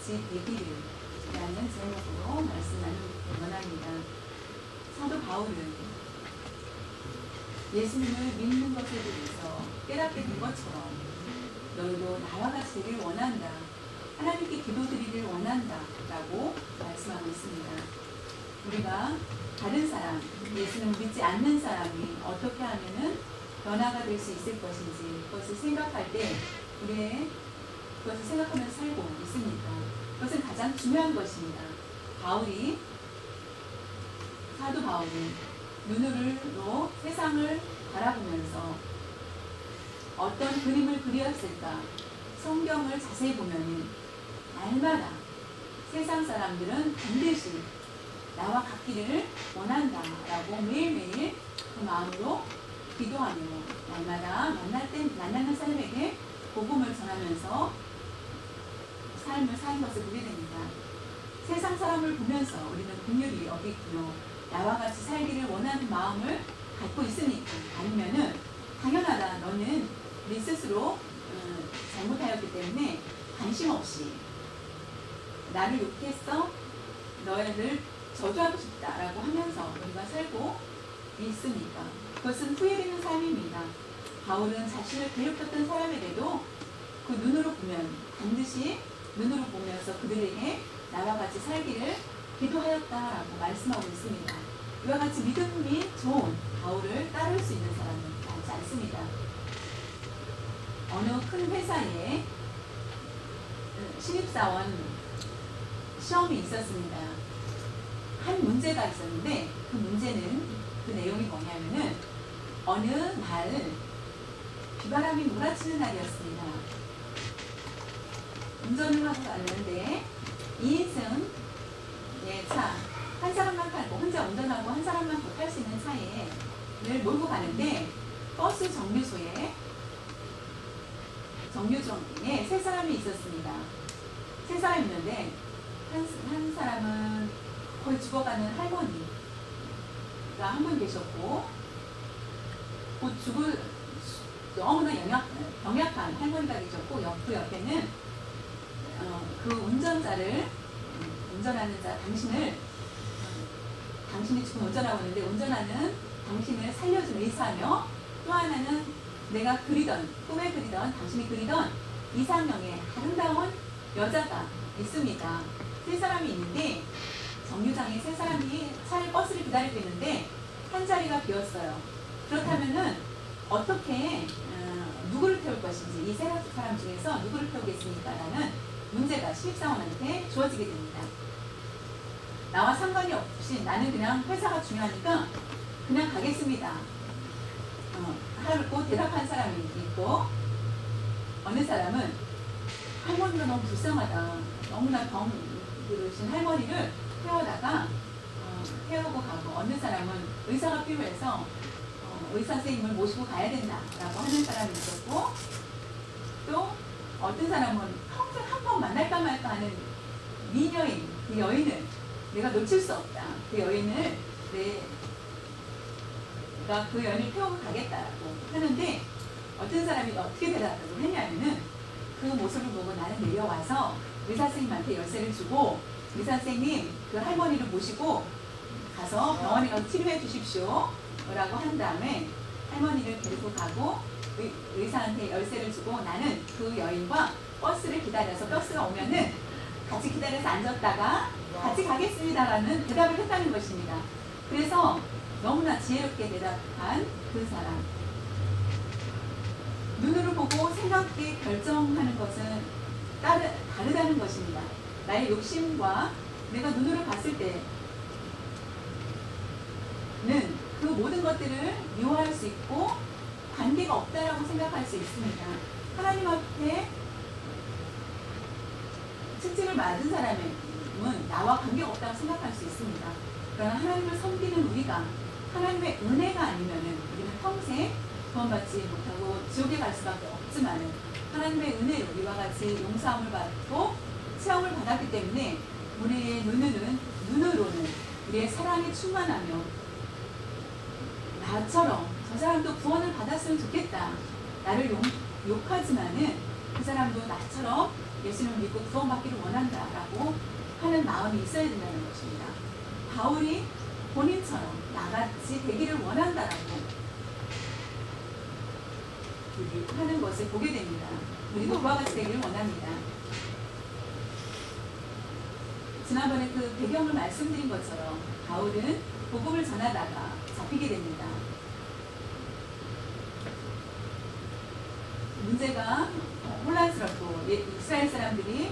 같이 되기를 라는 제목으로 말씀 나누기 원합니다. 사도 바울은 예수님을 믿는 것에 대해서 깨닫게 된 것처럼 너희도 나와 같이 되기를 원한다. 하나님께 기도드리기를 원한다. 라고 말씀하고 있습니다. 우리가 다른 사람, 예수님을 믿지 않는 사람이 어떻게 하면은 변화가 될 수 있을 것인지 그것을 생각할 때 우리의 그것을 생각하면서 살고 있습니까? 그것은 가장 중요한 것입니다. 사도 바울이 눈으로 세상을 바라보면서 어떤 그림을 그리었을까? 성경을 자세히 보면 날마다 세상 사람들은 반드시 나와 같기를 원한다 라고 매일매일 그 마음으로 기도하며 날마다 만나는 사람에게 복음을 전하면서 삶을 사는 것을 보게 됩니다. 세상 사람을 보면서 우리는 긍휼히 여기고요. 나와 같이 살기를 원하는 마음을 갖고 있으니까 아니면은 당연하다. 너는 네 스스로 잘못하였기 때문에 관심 없이 나를 욕했어. 너희를 저주하고 싶다라고 하면서 우리가 살고 있으니까 그것은 후회되는 삶입니다. 바울은 자신을 괴롭혔던 사람에게도 그 눈으로 보면 반드시 눈으로 보면서 그들에게 나와 같이 살기를 기도하였다라고 말씀하고 있습니다. 이와 같이 믿음이 좋은 바울을 따를 수 있는 사람은 많지 않습니다. 어느 큰 회사에 신입사원 시험이 있었습니다. 한 문제가 있었는데 그 문제는 그 내용이 뭐냐면은 어느 날 비바람이 몰아치는 날이었습니다. 운전을 하고 가는데 2인승 차 한 사람만 타고 혼자 운전하고 한 사람만 더 탈 수 있는 차를 몰고 가는데 버스 정류소에 세 사람이 있었습니다. 세 사람이 있는데 한 사람은 거의 죽어가는 할머니가 한 분 계셨고 곧 죽을 너무나 병약한 할머니가 계셨고 그 옆에는 그 운전하는 자 당신이 지금 운전하고 있는데 운전하는 당신을 살려준 의사며 또 하나는 내가 꿈에 그리던 당신이 그리던 이상형의 아름다운 여자가 있습니다. 세 사람이 있는데 정류장에 세 사람이 버스를 기다리고 있는데 한 자리가 비었어요. 그렇다면은 어떻게 누구를 태울 것인지 이 세 사람 중에서 누구를 태우겠습니까? 라는 문제가 신입사원한테 주어지게 됩니다. 나와 상관이 없이 나는 그냥 회사가 중요하니까 그냥 가겠습니다. 하고 대답한 사람이 있고 어느 사람은 할머니가 너무 불쌍하다. 너무나 병 들으신 할머니를 태우고 가고 어느 사람은 의사가 필요해서 의사 선생님을 모시고 가야 된다라고 하는 사람이 있었고 또 어떤 사람은 평생 한 번 만날까 말까 하는 미녀인 그 여인을 내가 놓칠 수 없다. 그 여인을 내가 그 여인을 태우고 가겠다라고 하는데 어떤 사람이 어떻게 대답을 했냐면은 그 모습을 보고 나는 내려와서 의사 선생님한테 열쇠를 주고 의사 선생님 그 할머니를 모시고 가서 병원에 가서 치료해 주십시오 라고 한 다음에 할머니를 데리고 가고 의사한테 열쇠를 주고 나는 그 여인과 버스를 기다려서 버스가 오면은 같이 기다려서 앉았다가 같이 가겠습니다라는 대답을 했다는 것입니다. 그래서 너무나 지혜롭게 대답한 그 사람. 눈으로 보고 생각해 결정하는 것은 다르다는 것입니다. 나의 욕심과 내가 눈으로 봤을 때는 그 모든 것들을 미워할 수 있고 관계가 없다라고 생각할 수 있습니다. 하나님 앞에 채찍을 맞은 사람은 나와 관계가 없다고 생각할 수 있습니다. 그러나 하나님을 섬기는 우리가 하나님의 은혜가 아니면은 우리는 평생 구원받지 못하고 지옥에 갈 수밖에 없지만은 하나님의 은혜로 우리와 같이 용서함을 받고 체험을 받았기 때문에 우리의 눈으로는 우리의 사랑이 충만하며 나처럼 저 사람도 구원을 받았으면 좋겠다. 나를 욕하지만은 그 사람도 나처럼 예수님을 믿고 구원받기를 원한다라고 하는 마음이 있어야 된다는 것입니다. 바울이 본인처럼 나같이 되기를 원한다라고 하는 것을 보게 됩니다. 우리도 그와 같이 되기를 원합니다. 지난번에 그 배경을 말씀드린 것처럼 바울은 복음을 전하다가 잡히게 됩니다. 문제가 혼란스럽고 이스라엘 사람들이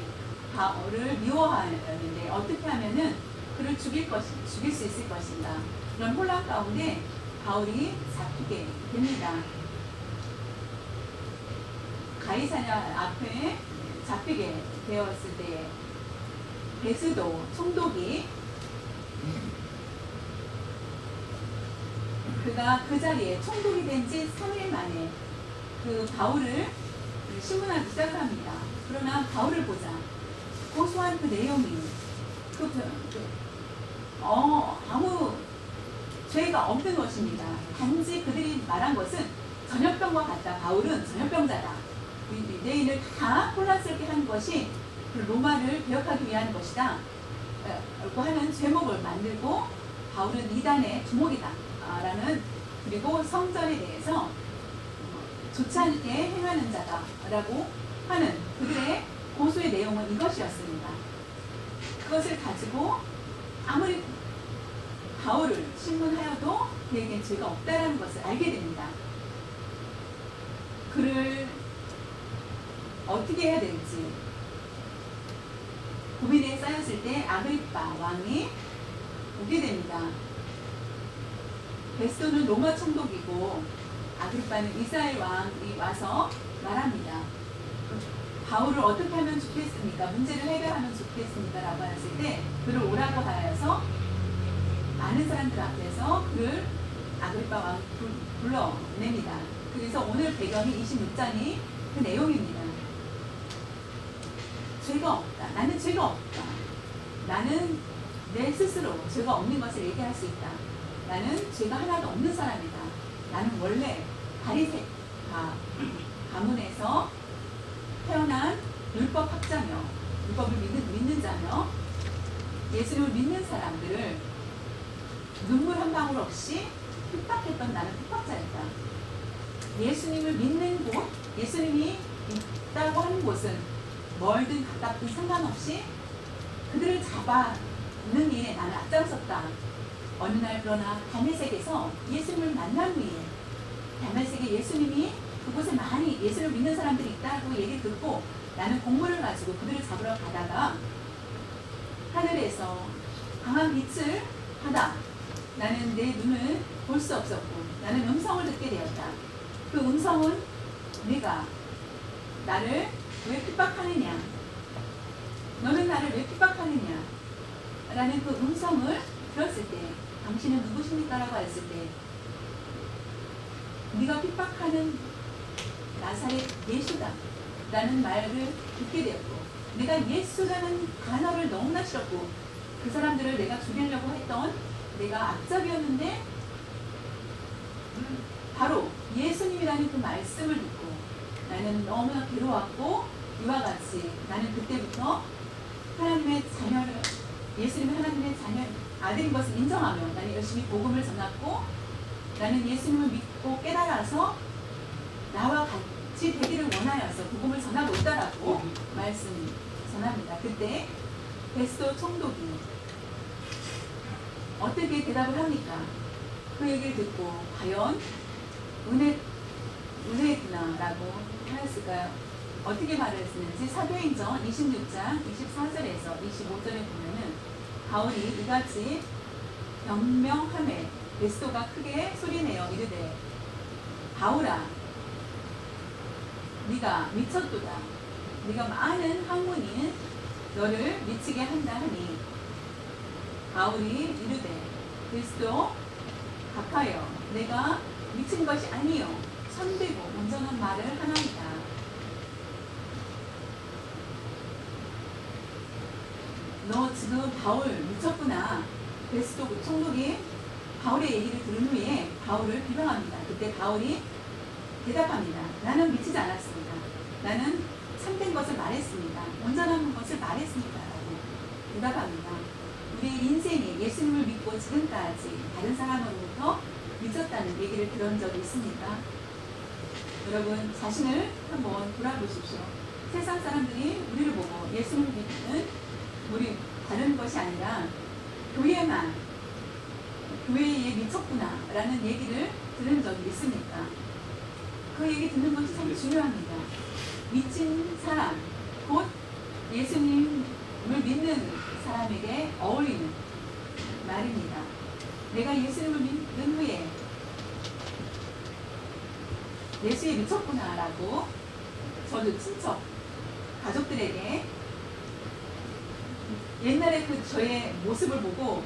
바울을 미워하였는데 어떻게 하면은 그를 죽일 수 있을 것인가, 그런 혼란 가운데 바울이 잡히게 됩니다. 가이사랴 앞에 잡히게 되었을 때 베스도 총독이 그가 그 자리에 총독이 된 지 3일 만에 그 바울을 신문하기 시작을 합니다. 그러나 바울을 보자 고소한 그 내용이 아무 죄가 없는 것입니다. 단지 그들이 말한 것은 전염병과 같다. 바울은 전염병자다. 유대인을 다 혼란스럽게 한 것이 로마를 개혁하기 위한 것이다 라고 하는 제목을 만들고 바울은 이단의 두목이다 라는, 그리고 성전에 대해서 좋지 않게 행하는 자다 라고 하는 그들의 고소의 내용은 이것이었습니다. 그것을 가지고 아무리 바울을 신문하여도 그에게 죄가 없다라는 것을 알게 됩니다. 그를 어떻게 해야 될지 고민에 쌓였을 때 아그리빠 왕이 오게 됩니다. 베스도는 로마 총독이고 아그리빠는 이스라엘 왕이 와서 말합니다. 바울을 어떻게 하면 좋겠습니까? 문제를 해결하면 좋겠습니까? 라고 했을 때 그를 오라고 하여서 많은 사람들 앞에서 그를 아그리빠 왕이 불러냅니다. 그래서 오늘 배경이 26장이 그 내용입니다. 죄가 없다. 나는 죄가 없다. 나는 내 스스로 죄가 없는 것을 얘기할 수 있다. 나는 죄가 하나도 없는 사람이다. 나는 원래 바리새 가문에서 태어난 율법학자며 율법을 믿는 자며 예수님을 믿는 사람들을 눈물 한 방울 없이 핍박했던 나는 핍박자였다. 예수님을 믿는 곳, 예수님이 있다고 하는 곳은 멀든 가깝든 상관없이 그들을 잡아는 일에 나는 앞장섰다. 어느 날 그러나 다메섹에서 예수님을 만난 후에 다메섹에 예수님이 그곳에 많이 예수를 믿는 사람들이 있다고 얘기를 듣고 나는 공문을 가지고 그들을 잡으러 가다가 하늘에서 강한 빛을 받아 나는 내 눈을 볼 수 없었고 나는 음성을 듣게 되었다. 그 음성은 네가 나를 왜 핍박하느냐? 너는 나를 왜 핍박하느냐? 라는 그 음성을 들었을 때 당신은 누구십니까? 라고 했을 때 네가 핍박하는 나사렛 예수다 라는 말을 듣게 되었고 내가 예수라는 단어를 너무나 싫었고 그 사람들을 내가 죽이려고 했던 내가 악잡이었는데 바로 예수님이라는 그 말씀을 듣고 나는 너무나 괴로웠고 이와 같이 나는 그때부터 하나님의 자녀를 예수님이 하나님의 자녀 아들인 것을 인정하며 나는 열심히 복음을 전했고 나는 예수님을 믿고 깨달아서 나와 같이 되기를 원하여서 복음을 전하고 있다라고 말씀 전합니다. 그때 베스도 총독이 어떻게 대답을 합니까? 그 얘기를 듣고 과연 은혜구나라고 하였을까요? 어떻게 말을 했는지 사도행전 26장 24절에서 25절에 보면은 바울이 이같이 변명하매 베스도가 크게 소리내어 이르되 바울아 네가 미쳤도다. 네가 많은 학문이 너를 미치게 한다 하니 바울이 이르되 베스도 각하여 내가 미친 것이 아니요 참되고 온전한 말을 하나이다. 너 지금 바울 미쳤구나. 베스도 총독이 바울의 얘기를 들은 후에 바울을 비방합니다. 그때 바울이 대답합니다. 나는 미치지 않았습니다. 나는 참된 것을 말했습니다. 온전한 것을 말했습니다. 라고 대답합니다. 우리의 인생에 예수님을 믿고 지금까지 다른 사람으로부터 미쳤다는 얘기를 들은 적이 있습니까? 여러분 자신을 한번 돌아보십시오. 세상 사람들이 우리를 보고 예수님을 믿는 우리 다른 것이 아니라 교회에 미쳤구나 라는 얘기를 들은 적이 있습니까? 그 얘기 듣는 것이 참 중요합니다. 미친 사람, 곧 예수님을 믿는 사람에게 어울리는 말입니다. 내가 예수님을 믿는 후에 예수에 미쳤구나 라고 저도 친척, 가족들에게 옛날에 그 저의 모습을 보고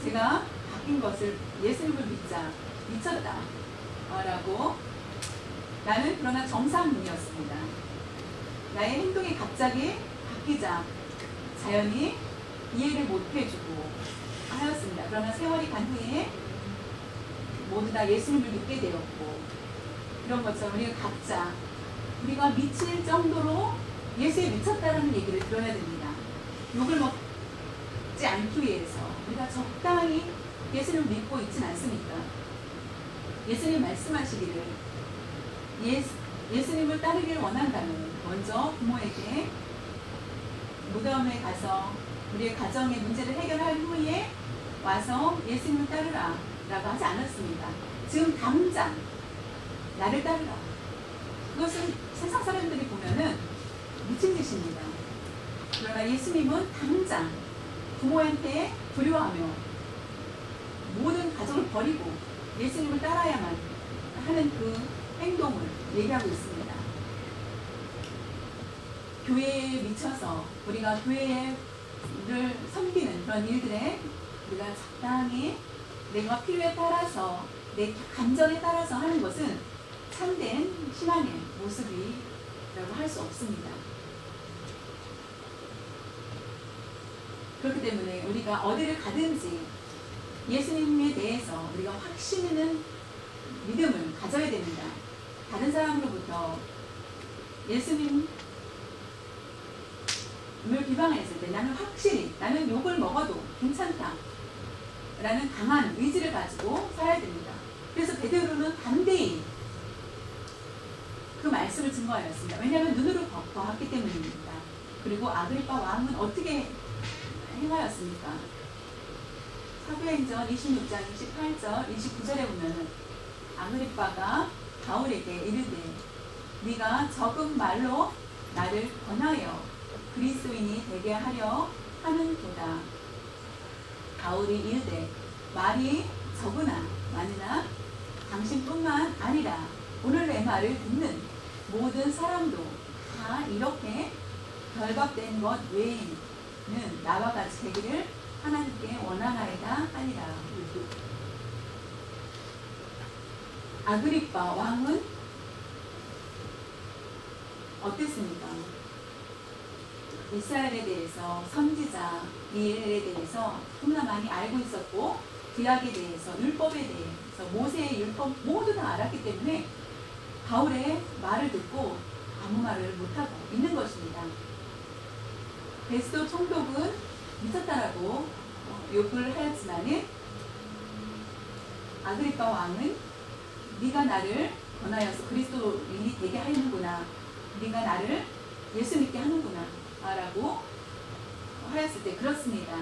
제가 바뀐 것을 예수님을 믿자, 미쳤다 라고 나는 그러나 정상인이었습니다. 나의 행동이 갑자기 바뀌자 자연히 이해를 못해주고 하였습니다. 그러나 세월이 간 후에 모두 다 예수님을 믿게 되었고 이런 것처럼 우리가 미칠 정도로 예수에 미쳤다는 얘기를 들어야 됩니다. 욕을 먹지 않기 위해서 우리가 적당히 예수님을 믿고 있진 않습니까? 예수님 말씀하시기를 예수님을 따르기를 원한다면 먼저 부모에게 무덤에 가서 우리의 가정의 문제를 해결한 후에 와서 예수님을 따르라 라고 하지 않았습니다. 지금 당장 나를 따르라. 그것은 세상 사람들이 보면은 미친 짓입니다. 그러나 예수님은 당장 부모한테 두려워하며 모든 가족을 버리고 예수님을 따라야만 하는 그 행동을 얘기하고 있습니다. 교회에 미쳐서 우리가 교회를 섬기는 그런 일들에 우리가 적당히 내가 필요에 따라서 내 감정에 따라서 하는 것은 참된 신앙의 모습이라고 할 수 없습니다. 그렇기 때문에 우리가 어디를 가든지 예수님에 대해서 우리가 확신 있는 믿음을 가져야 됩니다. 다른 사람으로부터 예수님을 비방했을 때 나는 확실히 나는 욕을 먹어도 괜찮다 라는 강한 의지를 가지고 살아야 됩니다. 그래서 베드로는 담대히 그 말씀을 증거하였습니다. 왜냐하면 눈으로 보았기 때문입니다. 그리고 아그리파 왕은 어떻게 행하였습니까? 사도행전 26장 28절 29절에 보면 아그리파가 바울에게 이르되 네가 적은 말로 나를 권하여 그리스도인이 되게 하려 하는도다. 바울이 이르되 말이 적으나 많으나 당신뿐만 아니라 오늘 내 말을 듣는 모든 사람도 다 이렇게 결박된 것 외에는 나와 같이 되기를 하나님께 원하나이다 하니라. 아그리파 왕은 어땠습니까? 이스라엘에 대해서 선지자 이엘에 대해서 너무나 많이 알고 있었고 구약에 대해서 율법에 대해서 모세의 율법 모두 다 알았기 때문에 바울의 말을 듣고 아무 말을 못하고 있는 것입니다. 베스도 총독은 미쳤다라고 욕을 하였지만은 아그리파 왕은 네가 나를 권하여서 그리스도인이 되게 하는구나, 네가 나를 예수 믿게 하는구나 라고 하였을 때 그렇습니다.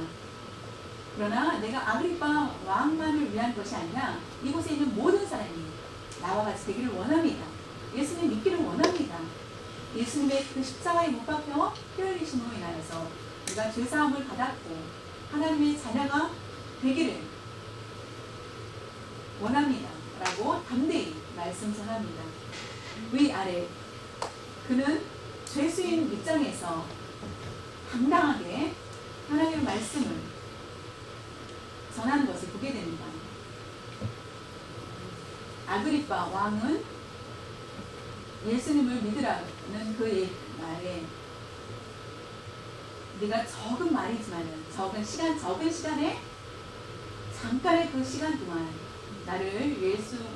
그러나 내가 아그리파 왕만을 위한 것이 아니라 이곳에 있는 모든 사람이 나와 같이 되기를 원합니다. 예수님 믿기를 원합니다. 예수님의 그 십자가에 못 박혀 피 흘리심으로 인하여서 우리가 죄사함을 받았고 하나님의 자녀가 되기를 원합니다 라고 담대히 말씀 전합니다. 위아래 그는 죄수인 입장에서 당당하게 하나님의 말씀을 전하는 것을 보게 됩니다. 아그리파 왕은 예수님을 믿으라는 그 말에 네가 적은 말이지만 적은 시간에 잠깐의 그 시간 동안 나를 예수를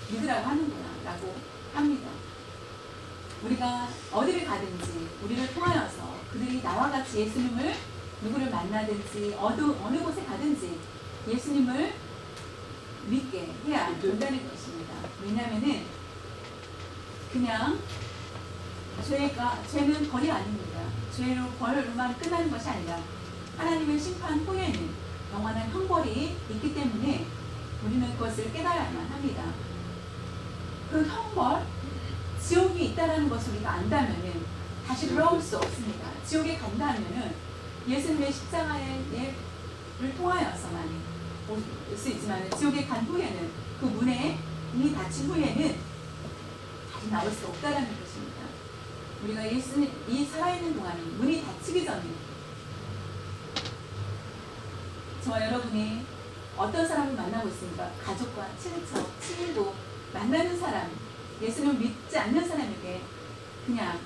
믿으라고 하는구나 라고 합니다. 우리가 어디를 가든지 우리를 통하여서 그들이 나와 같이 예수님을 누구를 만나든지 어느 곳에 가든지 예수님을 믿게 해야 된다는 것입니다. 왜냐하면은 그냥 죄는 벌이 아닙니다. 죄로 벌로만 끝나는 것이 아니라 하나님의 심판 후에는 영원한 형벌이 있기 때문에 우리는 그것을 깨달아야만 합니다. 그 형벌, 지옥이 있다는 것을 우리가 안다면은 다시 돌아올 수 없습니다. 지옥에 간다면은 예수님의 십자가를 통하여서만 올 수 있지만 지옥에 간 후에는 그 문에 이미 닫힌 후에는 다시 나올 수 없다는 것입니다. 우리가 이 살아있는 동안에 문이 닫히기 전에 저와 여러분이 어떤 사람을 만나고 있습니까? 가족과 친척, 친구 만나는 사람, 예수님을 믿지 않는 사람에게 그냥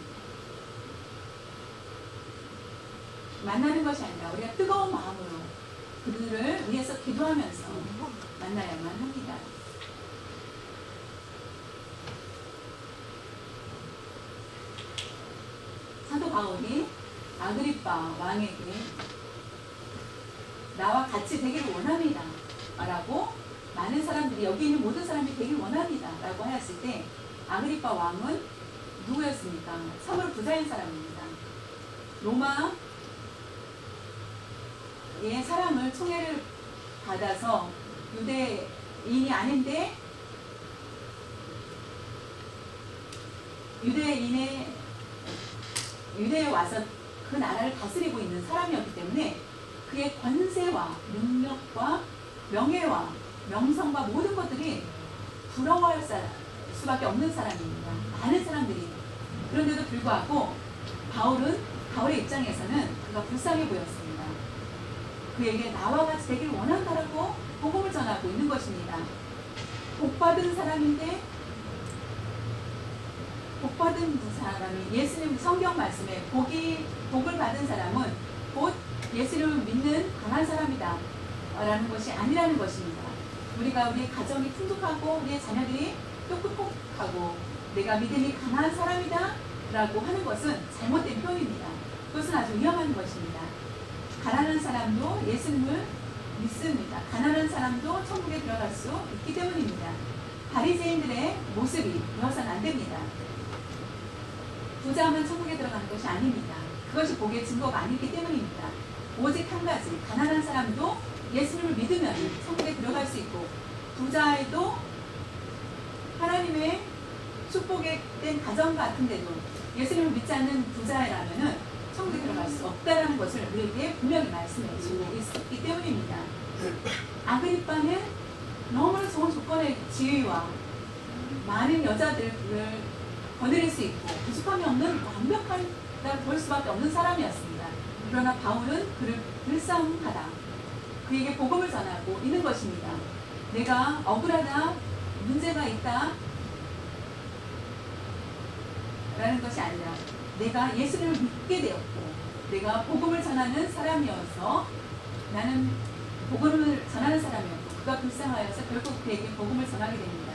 만나는 것이 아니라 우리가 뜨거운 마음으로 그들을 위해서 기도하면서 만나야만 합니다. 사도 바울이 아그리빠 왕에게 나와 같이 되기를 원합니다 라고 많은 사람들이 여기 있는 모든 사람이 되길 원합니다 라고 하였을 때 아그리빠 왕은 누구였습니까? 참으로 부자인 사람입니다. 로마의 사람을 총애를 받아서 유대인이 아닌데 유대에 와서 그 나라를 다스리고 있는 사람이었기 때문에 그의 권세와 능력과 명예와 명성과 모든 것들이 부러워할 수밖에 없는 사람입니다. 많은 사람들이. 그런데도 불구하고 바울의 입장에서는 그가 불쌍해 보였습니다. 그에게 나와 같이 되기를 원한다라고 복음을 전하고 있는 것입니다. 복받은 사람인데 복받은 사람이 예수님 성경 말씀에 복을 받은 사람은 곧 예수님을 믿는 강한 사람이다 라는 것이 아니라는 것입니다. 우리가 우리 가정이 풍족하고 우리의 자녀들이 똑똑하고 내가 믿음이 강한 사람이다 라고 하는 것은 잘못된 표현입니다. 그것은 아주 위험한 것입니다. 가난한 사람도 예수님을 믿습니다. 가난한 사람도 천국에 들어갈 수 있기 때문입니다. 바리새인들의 모습이 되어서는 안 됩니다. 부자만 천국에 들어가는 것이 아닙니다. 그것이 복의 증거가 아니기 때문입니다. 오직 한 가지, 가난한 사람도 예수님을 믿으면 천국에 들어갈 수 있고 부자에도 하나님의 축복에 된 가정 같은데도 예수님을 믿지 않는 부자라면은 천국에 들어갈 수 없다는 것을 우리에게 분명히 말씀해 주고 있기 때문입니다. 아그리빠는 너무나 좋은 조건의 지위와 많은 여자들을 거느릴 수 있고 부족함이 없는 완벽하다고 볼 수밖에 없는 사람이었습니다. 그러나 바울은 그를 불쌍하다. 그에게 복음을 전하고 있는 것입니다. 내가 억울하다, 문제가 있다 라는 것이 아니라 내가 예수님을 믿게 되었고 내가 복음을 전하는 사람이어서 나는 복음을 전하는 사람이었고 그가 불쌍하여서 결국 그에게 복음을 전하게 됩니다.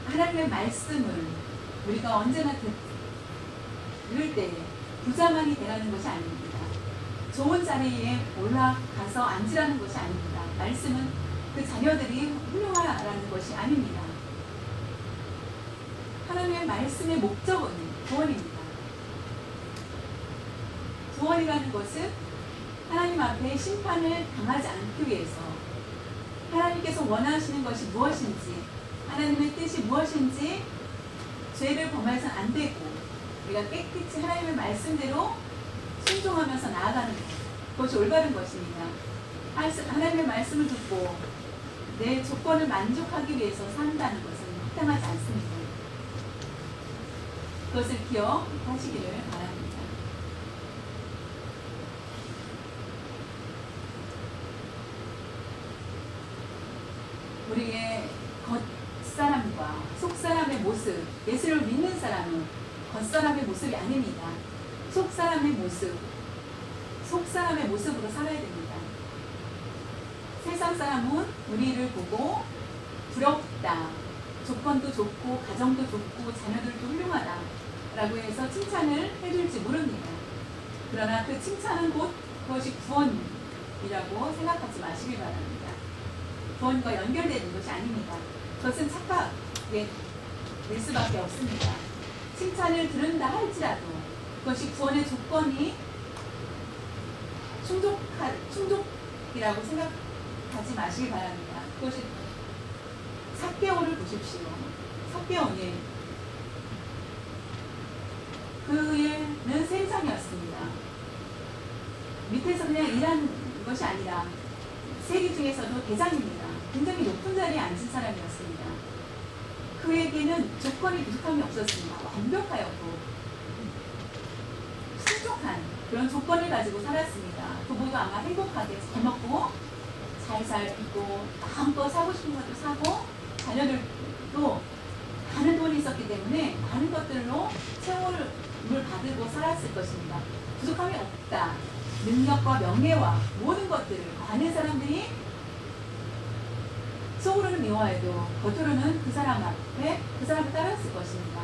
하나님의 말씀을 우리가 언제나 들을 때 부자만이 되라는 것이 아닙니다. 좋은 자리에 올라가서 앉으라는 것이 아닙니다. 말씀은 그 자녀들이 훌륭하라는 것이 아닙니다. 하나님의 말씀의 목적은 구원입니다. 구원이라는 것은 하나님 앞에 심판을 당하지 않기 위해서 하나님께서 원하시는 것이 무엇인지 하나님의 뜻이 무엇인지 죄를 범해서는 안 되고 우리가 깨끗이 하나님의 말씀대로 순종하면서 나아가는 것, 그것이 올바른 것입니다. 하나님의 말씀을 듣고 내 조건을 만족하기 위해서 산다는 것은 합당하지 않습니다. 그것을 기억하시기를 바랍니다. 우리의 겉사람과 속사람의 모습, 예수를 믿는 사람은 겉사람의 모습이 아닙니다. 속사람의 모습으로 살아야 됩니다. 세상 사람은 우리를 보고 부럽고 있다. 조건도 좋고 가정도 좋고 자녀들도 훌륭하다 라고 해서 칭찬을 해줄지 모릅니다. 그러나 그 칭찬은 곧 그것이 구원이라고 생각하지 마시길 바랍니다. 구원과 연결되는 것이 아닙니다. 그것은 착각의 될 수밖에 없습니다. 칭찬을 들은다 할지라도 그것이 구원의 조건이 충족이라고 생각하지 마시기 바랍니다. 그것이 삭개오를 보십시오. 삭개오는 그는 세리장이었습니다. 밑에서 그냥 일한 것이 아니라 세리 중에서도 대장입니다. 굉장히 높은 자리에 앉은 사람이었습니다. 그에게는 조건이 부족함이 없었습니다. 완벽하였고 풍족한 그런 조건을 가지고 살았습니다. 부부도 아마 행복하게 잘 먹고 잘 살고 마음껏 사고 싶은 것도 사고 자녀들도 많은 돈이 있었기 때문에 많은 것들로 채용을 받고 살았을 것입니다. 부족함이 없다. 능력과 명예와 모든 것들을 많은 사람들이 속으로는 미워해도 겉으로는 그 사람 앞에 그 사람을 따랐을 것입니다.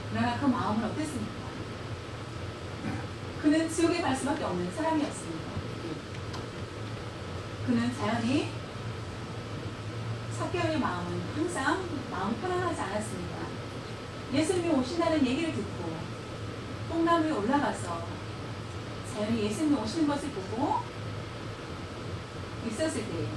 그러나 그 마음은 어땠습니까? 그는 지옥에 갈 수밖에 없는 사람이었습니다. 그는 자연히 삭개오의 마음은 항상 마음 편안하지 않았습니다. 예수님이 오신다는 얘기를 듣고 뽕나무에 올라가서 자연히 예수님이 오시는 것을 보고 있었을 때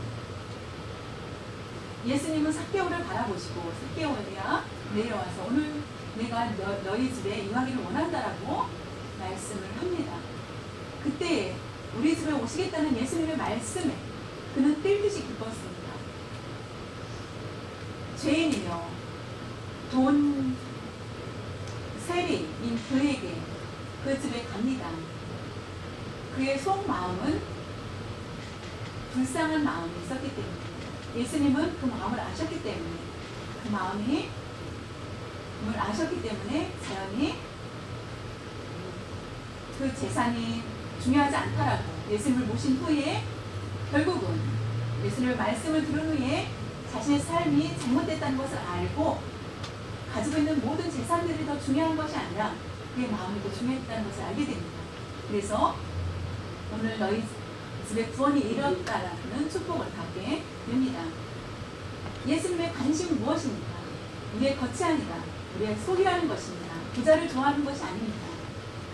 예수님은 삭개오를 바라보시고 삭개오야 내려와서 오늘 내가 너희 집에 임하기를 원한다라고 말씀을 합니다. 그때 우리 집에 오시겠다는 예수님의 말씀에 그는 뜰듯이 기뻤습니다. 죄인이며 돈 세리인 그에게 그 집에 갑니다. 그의 속마음은 불쌍한 마음이 있었기 때문에 예수님은 그 마음을 아셨기 때문에 그 마음을 아셨기 때문에 자연히 그 재산이 중요하지 않다라고 예수님을 모신 후에 결국은 예수님의 말씀을 들은 후에 자신의 삶이 잘못됐다는 것을 알고 가지고 있는 모든 재산들이 더 중요한 것이 아니라 그의 마음이 더 중요했다는 것을 알게 됩니다. 그래서 오늘 너희 집에 구원이 이뤘다라는 축복을 받게 됩니다. 예수님의 관심은 무엇입니까? 우리의 겉이 아니라 우리의 속이라는 것입니다. 부자를 좋아하는 것이 아닙니다.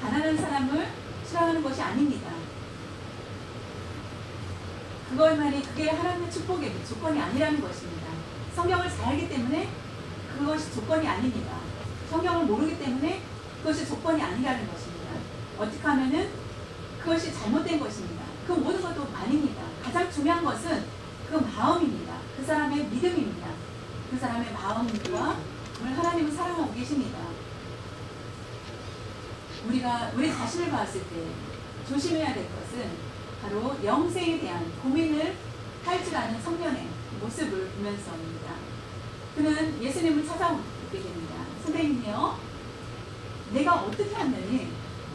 가난한 사람을 싫어하는 것이 아닙니다. 그것만이 그게 하나님의 축복의 조건이 아니라는 것입니다. 성경을 잘 알기 때문에 그것이 조건이 아닙니다. 성경을 모르기 때문에 그것이 조건이 아니라는 것입니다. 어떻게 하면은 그것이 잘못된 것입니다. 그 모든 것도 아닙니다. 가장 중요한 것은 그 마음입니다. 그 사람의 믿음입니다. 그 사람의 마음과 하나님은 사랑하고 계십니다. 우리가 우리 자신을 봤을 때 조심해야 될 것은 바로 영생에 대한 고민을 할 줄 아는 청년의 모습을 보면서입니다. 그는 예수님을 찾아오게 됩니다. 선생님이요, 내가 어떻게 하면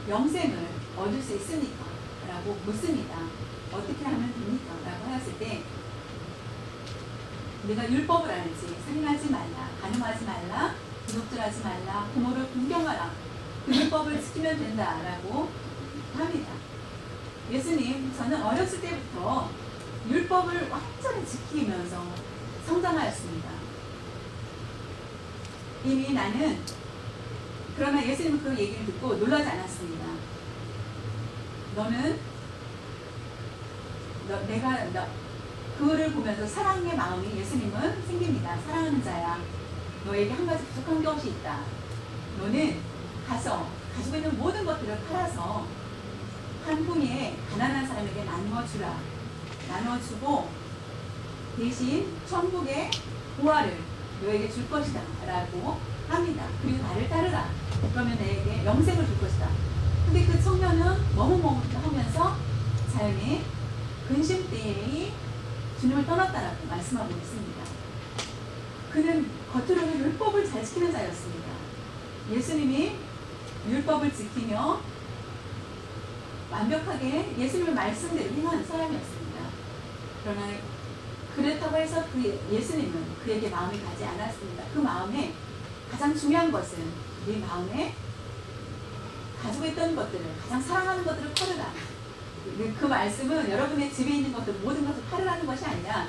영생을 얻을 수 있습니까? 라고 묻습니다. 어떻게 하면 됩니까? 라고 하였을 때 내가 율법을 알지. 살인하지 말라, 간음하지 말라, 도둑질하지 말라, 부모를 존경하라. 그 율법을 지키면 된다라고 합니다. 예수님, 저는 어렸을 때부터 율법을 완전히 지키면서 성장하였습니다. 이미 나는, 그러나 예수님은 그 얘기를 듣고 놀라지 않았습니다. 그를 보면서 사랑의 마음이 예수님은 생깁니다. 사랑하는 자야, 너에게 한 가지 부족한 것이 있다. 너는 가서 가지고 있는 모든 것들을 팔아서 한 분의 가난한 사람에게 나눠주라. 나눠주고 대신 천국의 보화를 너에게 줄 것이다 라고 합니다. 그리고 나를 따르라. 그러면 내게 영생을 줄 것이다. 근데 그 청년은 머뭇머뭇하면서 자연히 근심때에 주님을 떠났다라고 말씀하고 있습니다. 그는 겉으로는 율법을 잘 지키는 자였습니다. 예수님이 율법을 지키며 완벽하게 예수님의 말씀대로 행하는 사람이었습니다. 그러나 그렇다고 해서 예수님은 그에게 마음이 가지 않았습니다. 그 마음에 가장 중요한 것은 네 마음에 가지고 있던 것들을, 가장 사랑하는 것들을 팔으라. 그 말씀은 여러분의 집에 있는 것들 모든 것을 팔으라는 것이 아니라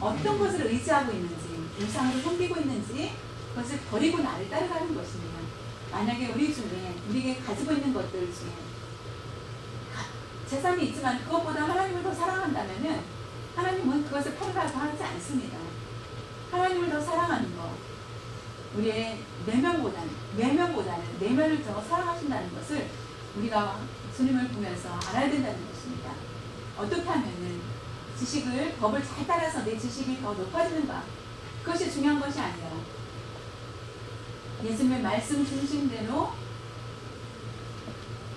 어떤 것을 의지하고 있는지, 우상으로 섬기고 있는지 그것을 버리고 나를 따라가는 것입니다. 만약에 우리 중에 우리에게 가지고 있는 것들 중에 재산이 있지만 그것보다 하나님을 더 사랑한다면은 하나님은 그것을 팔으라고 하지 않습니다. 하나님을 더 사랑하는 것, 우리의 내면보다는 내면을 더 사랑하신다는 것을 우리가 주님을 보면서 알아야 된다는 것입니다. 어떻게 하면은 지식을, 법을 잘 따라서 내 지식이 더 높아지는가, 그것이 중요한 것이 아니라 예수님의 말씀 중심대로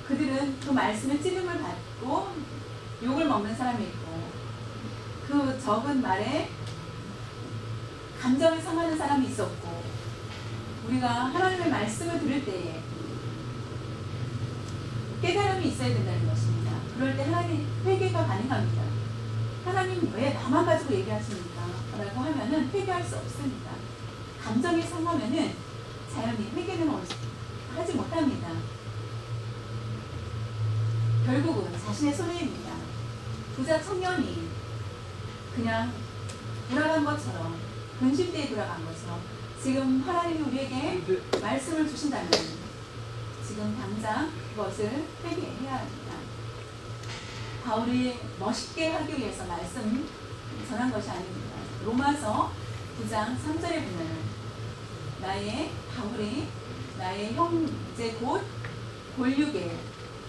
그들은 그 말씀에 찌름을 받고 욕을 먹는 사람이 있고, 그 적은 말에 감정이 상하는 사람이 있었고, 우리가 하나님의 말씀을 들을 때에 깨달음이 있어야 된다는 것입니다. 그럴 때 하나님 회개가 가능합니다. 하나님 왜 나만 가지고 얘기하십니까? 라고 하면은 회개할 수 없습니다. 감정이 상하면은 자연히 회개는 하지 못합니다. 결국은 자신의 손해입니다. 부자 청년이 그냥 돌아간 것처럼, 근심대에 돌아간 것처럼 지금 하나님이 우리에게 말씀을 주신다면 지금 당장 그것을 회개해야 합니다. 바울이 멋있게 하기 위해서 말씀 전한 것이 아닙니다. 로마서 9장 3절에 보면 바울이 나의 형제 곧 골육의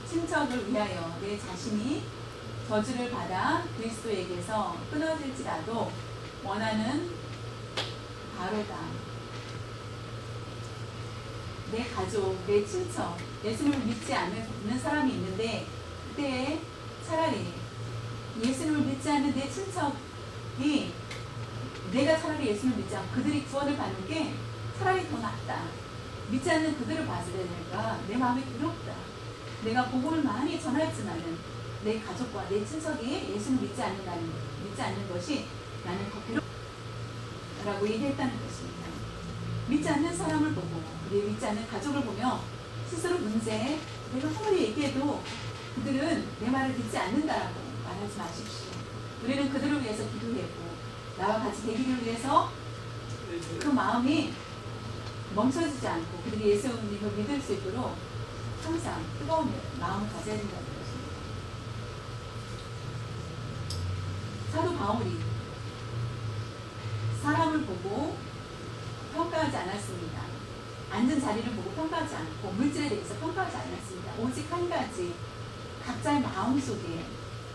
친척을 위하여 내 자신이 저주를 받아 그리스도에게서 끊어질지라도 원하는 바로다. 내 가족, 내 친척, 예수님을 믿지 않는 사람이 있는데 그때 차라리 예수님을 믿지 않는 내 친척이 내가 차라리 예수님을 믿지 않고 그들이 구원을 받는 게 차라리 더 낫다. 믿지 않는 그들을 봤을 때니까 내 마음이 두렵다. 내가 복음을 많이 전했지만은 내 가족과 내 친척이 예수를 믿지 않는 것이 나는 더 괴롭다라고 얘기했다는 것입니다. 믿지 않는 사람을 보고, 믿지 않는 가족을 보며 스스로 문제, 내가 아무리 얘기해도 그들은 내 말을 듣지 않는다라고 말하지 마십시오. 우리는 그들을 위해서 기도했고 나와 같이 되기를 위해서 그 마음이 멈춰지지 않고 그들이 예수님을 믿을 수 있도록 항상 뜨거운 마음을 가져야 된다는 것입니다. 사도 바울이 사람을 보고 평가하지 않았습니다. 앉은 자리를 보고 평가하지 않고 물질에 대해서 평가하지 않았습니다. 오직 한 가지, 각자의 마음속에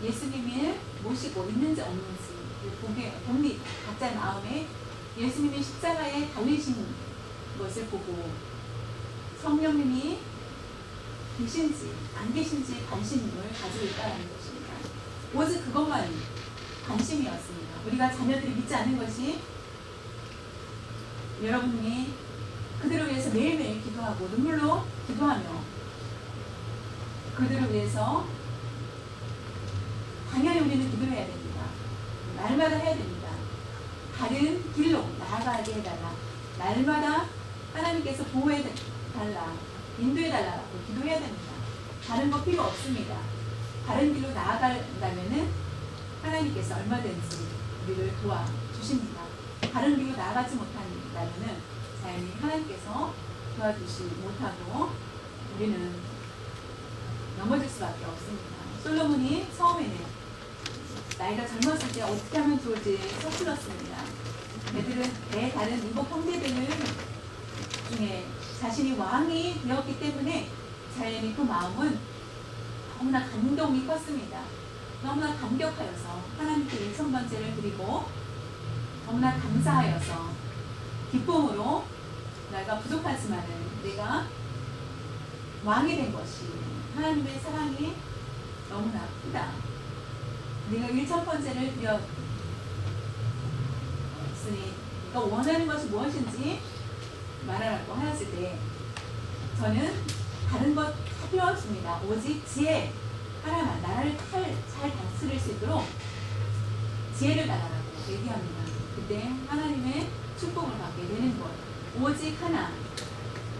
예수님을 모시고 있는지 없는지 봅니다. 각자의 마음에 예수님이 십자가에 달리신 것을 보고 성령님이 계신지 안 계신지 관심을 가지고 있다는 것입니다. 오직 그것만 관심이었습니다. 우리가 자녀들이 믿지 않는 것이 여러분이 그들을 위해서 매일매일 기도하고 눈물로 기도하며 그들을 위해서 당연히 우리는 기도해야 됩니다. 날마다 해야 됩니다. 다른 길로 나아가게 해달라. 날마다 하나님께서 보호해달라, 인도해달라고 기도해야 됩니다. 다른 거 필요 없습니다. 다른 길로 나아간다면은 하나님께서 얼마든지 우리를 도와주십니다. 다른 길로 나아가지 못한다면은 자연히 하나님께서 도와주지 못하고 우리는 넘어질 수밖에 없습니다. 솔로몬이 처음에는 나이가 젊었을 때 어떻게 하면 좋을지 서툴렀습니다. 그들은 다른 이복 형제들 중에 자신이 왕이 되었기 때문에 자연히 그 마음은 너무나 감동이 컸습니다. 너무나 감격하여서 하나님께 일성번제를 드리고 너무나 감사하여서 기쁨으로 내가 부족하지만은 내가 왕이 된 것이 하나님의 사랑이 너무나 크다. 내가 일천번제를 드렸으니 내가 원하는 것이 무엇인지 말하라고 하였을 때 저는 다른 것 다 필요 없습니다. 오직 지혜 하나만 나라를 잘 다스릴 수 있도록 지혜를 달라고 얘기합니다. 그때 하나님의 축복을 받게 되는 것. 오직 하나,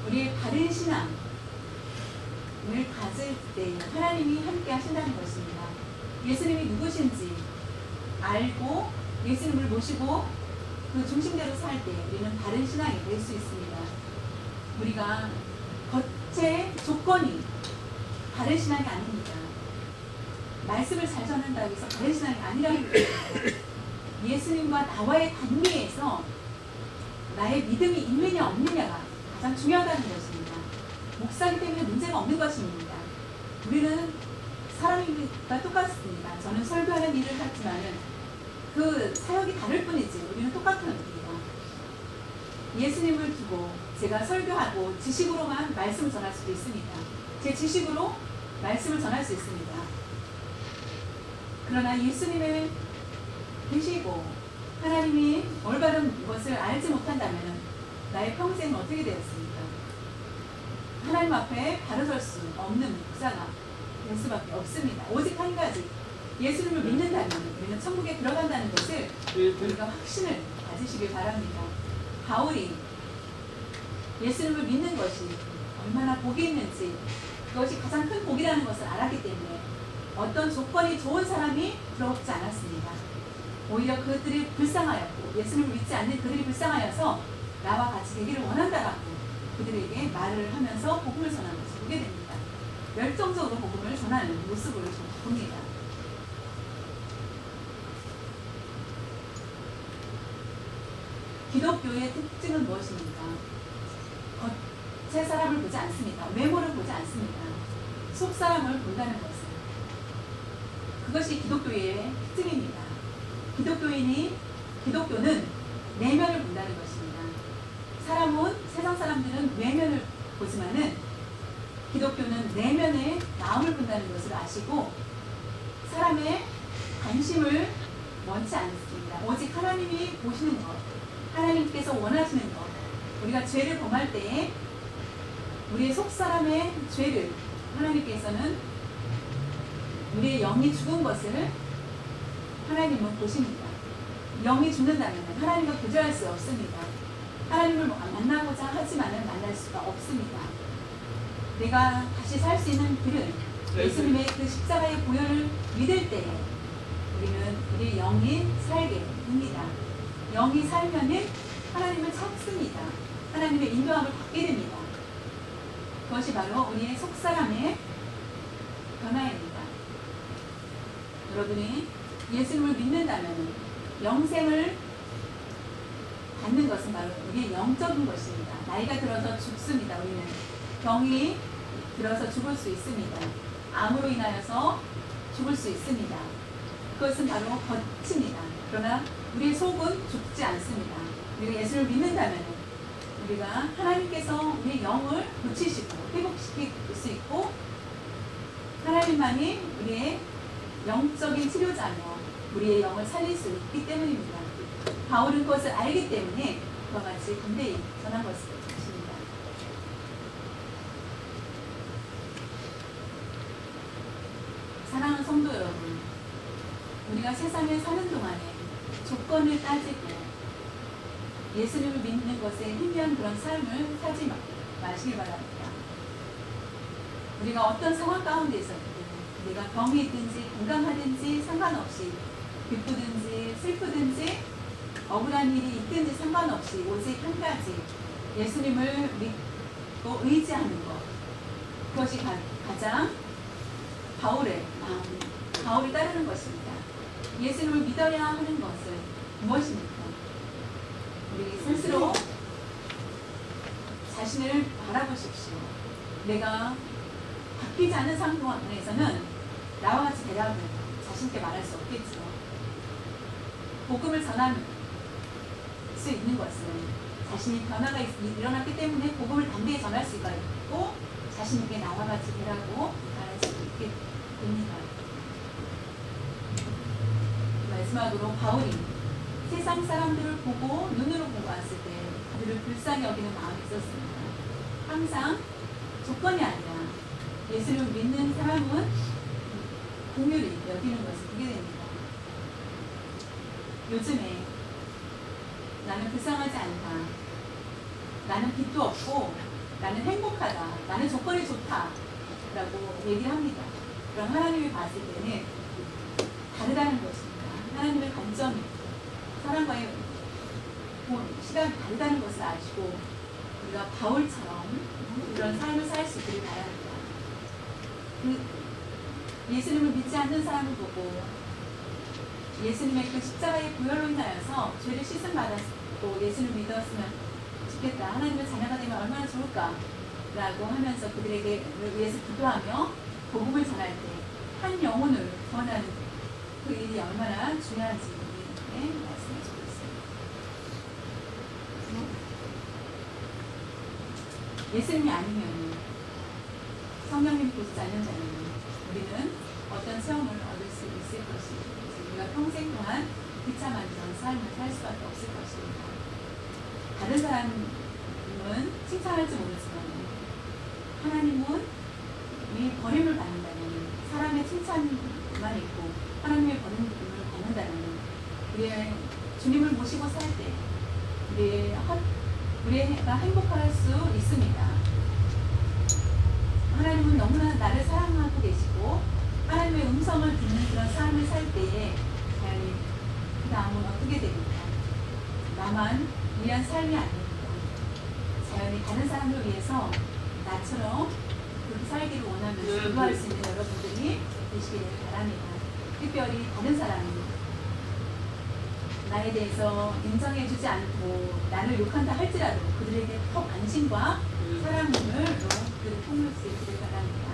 우리의 바른 신앙을 가질 때 하나님이 함께 하신다는 것입니다. 예수님이 누구신지 알고 예수님을 모시고 그 중심대로 살 때 우리는 바른 신앙이 될 수 있습니다. 우리가 겉의 조건이 바른 신앙이 아닙니다. 말씀을 잘 전한다고 해서 바른 신앙이 아니라는 것입니다. 예수님과 나와의 관계에서 나의 믿음이 있느냐 없느냐가 가장 중요하다는 것입니다. 목사기 때문에 문제가 없는 것입니다. 우리는 사람과 똑같습니다. 저는 설교하는 일을 하지만은 그 사역이 다를 뿐이지 우리는 똑같은 겁니다. 예수님을 두고 제가 설교하고 지식으로만 말씀을 전할 수도 있습니다. 제 지식으로 말씀을 전할 수 있습니다. 그러나 예수님을 계시고 하나님이 올바른 것을 알지 못한다면 나의 평생은 어떻게 되었습니까? 하나님 앞에 바로 설 수 없는 목사가 될 수밖에 없습니다. 오직 한 가지, 예수님을 믿는다면 우리는 천국에 들어간다는 것을 우리가 확신을 가지시길 바랍니다. 바울이 예수님을 믿는 것이 얼마나 복이 있는지, 그것이 가장 큰 복이라는 것을 알았기 때문에 어떤 조건이 좋은 사람이 부럽지 않았습니다. 오히려 그들이 불쌍하였고 예수님을 믿지 않는 그들이 불쌍하여서 나와 같이 되기를 원한다라고 그들에게 말을 하면서 복음을 전하는 것을 보게 됩니다. 열정적으로 복음을 전하는 모습을 봅니다. 기독교의 특징은 무엇입니까? 겉의 사람을 보지 않습니다. 외모를 보지 않습니다. 속 사람을 본다는 것은 그것이 기독교의 특징입니다. 기독교는 내면을 본다는 것입니다. 세상 사람들은 외면을 보지만은 기독교는 내면의 마음을 본다는 것을 아시고 사람의 관심을 원치 않습니다. 오직 하나님이 보시는 것, 하나님께서 원하시는 것, 우리가 죄를 범할 때에 우리의 속사람의 죄를 하나님께서는 우리의 영이 죽은 것을 하나님은 보십니다. 영이 죽는다면 하나님과 교제할 수 없습니다. 하나님을 만나고자 하지만은 만날 수가 없습니다. 내가 다시 살 수 있는 길은 예수님의 그 십자가의 보혈을 믿을 때에 우리는 우리 영이 살게 됩니다. 영이 살면은 하나님을 찾습니다. 하나님의 인도함을 받게 됩니다. 그것이 바로 우리의 속사람의 변화입니다. 여러분이 예수님을 믿는다면 영생을 받는 것은 바로 우리의 영적인 것입니다. 나이가 들어서 죽습니다. 우리는 병이 들어서 죽을 수 있습니다. 암으로 인하여서 죽을 수 있습니다. 그것은 바로 겉입니다. 그러나 우리의 속은 죽지 않습니다. 우리가 예수를 믿는다면 우리가 하나님께서 우리의 영을 고치시고 회복시킬 수 있고 하나님만이 우리의 영적인 치료자며 우리의 영을 살릴 수 있기 때문입니다. 바울은 그것을 알기 때문에 그와 같이 담대히 전한 것입니다. 사랑하는 성도 여러분, 우리가 세상에 사는 동안에 조건을 따지고 예수님을 믿는 것에 희미한 그런 삶을 살지 마시길 바랍니다. 우리가 어떤 상황 가운데 있었든 내가 병이 있든지 건강하든지 상관없이 기쁘든지 슬프든지 억울한 일이 있든지 상관없이 오직 한 가지 예수님을 믿고 의지하는 것, 그것이 가장 바울의 마음, 바울이 따르는 것입니다. 예수님을 믿어야 하는 것은 무엇입니까? 우리 스스로 자신을 바라보십시오. 내가 바뀌지 않은 상황에서는 나와 같이 대답을 자신께 말할 수 없겠죠. 복음을 전할 수 있는 것은 자신이 변화가 일어났기 때문에 복음을 담대히 전할 수가 있고 자신에게 나와 같이 되라고 말할 수 있게 됩니다. 마지막으로 바울이 세상 사람들을 보고 눈으로 보고 왔을 때 그들을 불쌍히 여기는 마음이 있었습니다. 항상 조건이 아니라 예수를 믿는 사람은 공유를 여기는 것을 보게 됩니다. 요즘에 나는 불쌍하지 않다. 나는 빚도 없고 나는 행복하다. 나는 조건이 좋다. 라고 얘기합니다. 그럼 하나님이 봤을 때는 다르다는 것입니다. 하나님의 관점이 사람과의 시각이 다르다는 것을 아시고 우리가 바울처럼 그런 삶을 살 수 있기를 바랍니다. 예수님을 믿지 않는 사람을 보고 예수님의 그 십자가의 부혈로 인하여서 죄를 씻음 받았고 예수를 믿었으면 좋겠다. 하나님의 자녀가 되면 얼마나 좋을까? 라고 하면서 그들에게 위해서 기도하며 복음을 전할 때 한 영혼을 구원하는 그 일이 얼마나 중요한지 우리에게 말씀해 주고 있습니다. 예수님이 아니면 성령님이 보시지 않는 자는 우리는 어떤 체험을 얻을 수 있을 것이고 우리가 평생 동안 비참한 그런 삶을 살 수밖에 없을 것입니다. 다른 사람은 칭찬할지 모르지만 하나님은 이 버림을 받는다면 사람의 칭찬만 있고 하나님의 버림을 받는다면 우리의 주님을 모시고 살 때 우리가 행복할 수 있습니다. 하나님은 너무나 나를 사랑하고 계시고 하나님의 음성을 듣는 그런 삶을 살 때에 과연 그 다음은 어떻게 됩니까? 나만 위한 삶이 아닙니다. 자연히 다른 사람을 위해서 나처럼 그렇게 살기를 원하면서 기도할 수 있는 여러분들이 되시기를 바랍니다. 특별히 다른 사람이 나에 대해서 인정해주지 않고 나를 욕한다 할지라도 그들에게 더 관심과 사랑을 그들을 통할 수 있기를 바랍니다.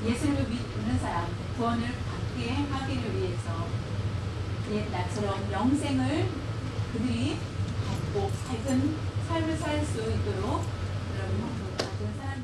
예수님을 믿는 사람 구원을 받게 하기를 위해서 나처럼 영생을 그들이 받고 밝은 삶을 살 수 있도록 여러분 같은 사람